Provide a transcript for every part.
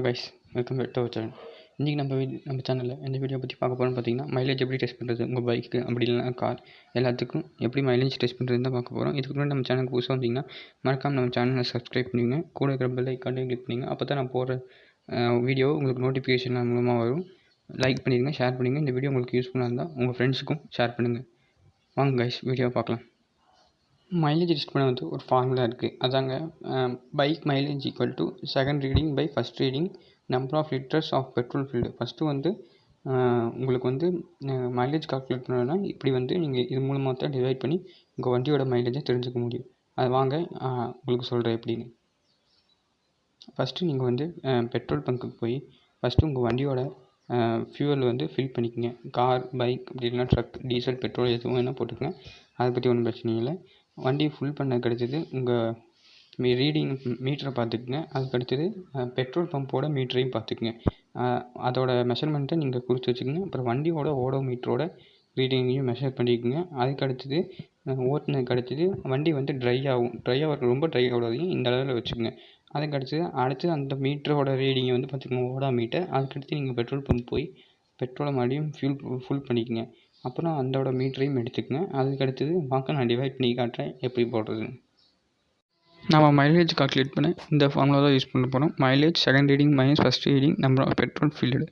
Guys, welcome back to our channel. இன்றைக்கி நம்ம சேனலில் எந்த வீடியோ பற்றி பார்க்க போகிறோம்னு பார்த்தீங்கன்னா, மைலேஜ் எப்படி டெஸ்ட் பண்ணுறது உங்கள் பைக்கு அப்படி இல்லைனா கார் எல்லாத்துக்கும் எப்படி மைலேஜ் டெஸ்ட் பண்ணுறது தான் பார்க்க போகிறோம். இதுக்கு முன்னாடி நம்ம சேனலுக்கு புதுசாக வந்தீங்கன்னா மறக்காமல் நம்ம சேனலை சப்ஸ்கிரைப் பண்ணிங்க, கூட இருக்கிற பெல் ஐக்கானையும் கிளிக் பண்ணிங்க. அப்போ தான் நான் போடுற வீடியோ உங்களுக்கு நோட்டிஃபிகேஷன் மூலமாக வரும். லைக் பண்ணிடுங்க, ஷேர் பண்ணிடுங்க. இந்த வீடியோ உங்களுக்கு யூஸ்ஃபுல்லாக இருந்தால் உங்கள் ஃப்ரெண்ட்ஸுக்கும் ஷேர் பண்ணுங்கள். வாங்க கைஸ், வீடியோ பார்க்கலாம். மைலேஜ் டெஸ்ட் பண்ண வந்து ஒரு ஃபார்முலா இருக்குது. அதாங்க bike mileage equal to second reading by first reading number of litres of petrol filled. First வந்து உங்களுக்கு வந்து மைலேஜ் கால்குலேட் பண்ணணும்னா இப்படி வந்து நீங்கள் இது மூலமாக தான் டிவைட் பண்ணி உங்கள் வண்டியோட மைலேஜை தெரிஞ்சுக்க முடியும். அது வாங்க உங்களுக்கு சொல்கிறேன் எப்படின்னு. ஃபஸ்ட்டு நீங்கள் வந்து பெட்ரோல் பங்க்குக்கு போய் ஃபஸ்ட்டு உங்கள் வண்டியோட ஃபியூவல் வந்து ஃபில் பண்ணிக்கோங்க. கார், பைக் அப்படி இல்லைனா ட்ரக், டீசல், பெட்ரோல் எதுவும் வேணால் போட்டுக்கங்க. அதை பற்றி ஒன்றும் பிரச்சனை இல்லை. வண்டி ஃபுல் பண்ண கிடச்சது உங்கள் ரீடிங் மீட்டரை பார்த்துக்குங்க. அதுக்கு அடுத்தது பெட்ரோல் பம்போட மீட்டரையும் பார்த்துக்குங்க. அதோட மெஷர்மெண்ட்டை நீங்கள் குறித்து வச்சுக்கோங்க. அப்புறம் வண்டியோட ஓடோ மீட்டரோட ரீடிங்கையும் மெஷர் பண்ணிக்கோங்க. அதுக்கு அடுத்தது ஓட்டுனதுக்கு அடுத்தது வண்டி வந்து ட்ரை ஆகும். ரொம்ப ட்ரை ஆகாதீங்க, இந்த அளவில் வச்சுக்கோங்க. அதுக்கு அடுத்து அந்த மீட்டரோட ரீடிங்கை வந்து பார்த்துக்கோங்க, ஓடா மீட்டர். அதுக்கடுத்து நீங்கள் பெட்ரோல் பம்ப் போய் பெட்ரோலை மறுபடியும் ஃபுல் பண்ணிக்கோங்க. அப்புறம் அதோட மீட்டரையும் எடுத்துக்கங்க. அதுக்கு அடுத்தது வாங்க நான் டிவைட் பண்ணி காட்டுறேன் எப்படி போடுறதுன்னு. நம்ம மைலேஜ் கால்குலேட் பண்ண இந்த ஃபார்முலா தான் யூஸ் பண்ண போகிறோம். Mileage second reading minus first reading number of petrol filled.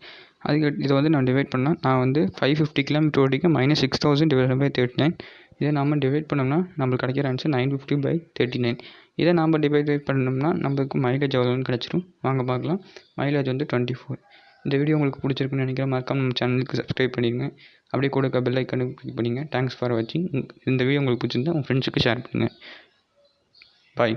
அதுக்கு இதை வந்து நான் டிவைட் பண்ணால் நான் வந்து 550 கிலோமீட்டர் ஓடிக்க -6000 டிவைட் பை 39. இதை நாம் டிவைட் பண்ணோம்னா நம்மளுக்கு கிடைக்கிற ஆன்சர் 950/39. இதை நாம் டிவைட் பண்ணோம்னா நம்மளுக்கு மைலேஜ் எவ்வளோன்னு கிடச்சிரும். வாங்க பார்க்கலாம். மைலேஜ் வந்து 24. இந்த வீடியோ உங்களுக்கு பிடிச்சிருக்குன்னு நினைக்கிறேன். மறக்காம நம்ம சேனலுக்கு சப்ஸ்கிரைப் பண்ணிடுங்க. அப்படியே கூட பெல் ஐக்கானு கிளிக் பண்ணிங்க. தேங்க்ஸ் ஃபார் வாட்சிங். இந்த வீடியோ உங்களுக்கு பிடிச்சிருந்தா உங்கள் ஃப்ரெண்ட்ஸுக்கு ஷேர் பண்ணுங்கள். பாய்.